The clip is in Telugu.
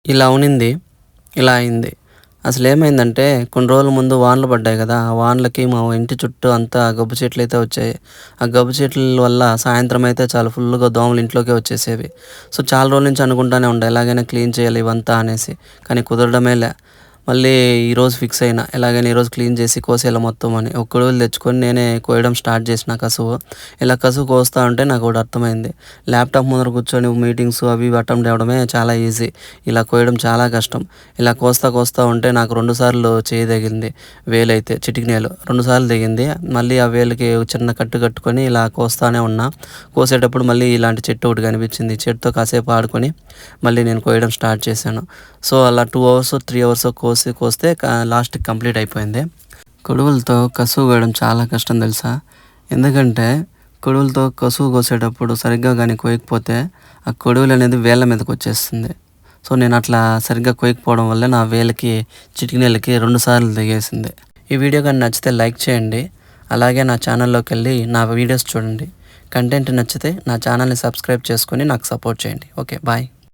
ఇలా ఉనింది. ఇలా అయింది. అసలేమైందంటే కొన్ని రోజుల ముందు వానలు పడ్డాయి గదా! ఆ వానలకి మా ఇంటి చుట్టూ అంతా గబ్బు చెట్లయితే వచ్చాయి. ఆ గబ్బు చెట్ల వల్ల సాయంత్రం అయితే చాలు ఫుల్లుగా దోమలు ఇంట్లోకే వచ్చేసేవి. సో, చాలా రోజుల నుంచి అనుకుంటానే ఉండా ఎలాగైనా క్లీన్ చేయాలి ఇవంతా అనేసి. కానీ కుదరడమే లే. మళ్ళీ ఈరోజు ఫిక్స్ అయినా ఎలాగైనా ఈరోజు క్లీన్ చేసి కోసేయాలి మొత్తం అని. ఒక కొడవలి తెచ్చుకొని నేనే కోయడం స్టార్ట్ చేసిన కసువు. ఇలా కసువు కోస్తా ఉంటే నాకోటి అర్థమైంది. ల్యాప్‌టాప్ ముందర కూర్చొని మీటింగ్స్ అవి ఇవి అటెండ్ అవ్వడమే చాలా ఈజీ. ఇలా కోయడం చాలా కష్టం. ఇలా కోస్తా ఉంటే నాకు 2 సార్లు చెయ్యి తగిలింది. వేలైతే చిటికినేలు 2 సార్లు తెగింది. మళ్ళీ ఆ వేలుకి చిన్న కట్టు కట్టుకొని ఇలా కోస్తానే ఉన్నా. కోసేటప్పుడు మళ్ళీ ఇలాంటి చెట్టు ఒకటి కనిపించింది. చెట్టుతో కాసేపు ఆడుకొని మళ్ళీ నేను కోయడం స్టార్ట్ చేశాను. సో, అలా 2 అవర్సో, 3 అవర్సో కోస్తే లాస్ట్‌కి కంప్లీట్ అయిపోయింది. కొడవలితో కసువు కోయడం చాలా కష్టం తెలుసా? ఎందుకంటే కొడవలితో కసువు కోసేటప్పుడు సరిగ్గా గాని కోయకపోతే ఆ కొడవలనేది వేళ్ళ మీదకొచ్చేస్తుంది. సో, నేను అట్లా సరిగ్గా కోయకపోవడం వల్ల నా వేలికి చిటికినేలకి 2 సార్లు తెగేసింది. ఈ వీడియో గాని నచ్చితే లైక్ చేయండి. అలాగే నా ఛానల్‌లోకెళ్ళి నా వీడియోస్ చూడండి. కంటెంట్ నచ్చితే నా ఛానల్‌ని సబ్స్క్రైబ్ చేసుకొని నాకు సపోర్ట్ చేయండి. ఓకే. బాయ్.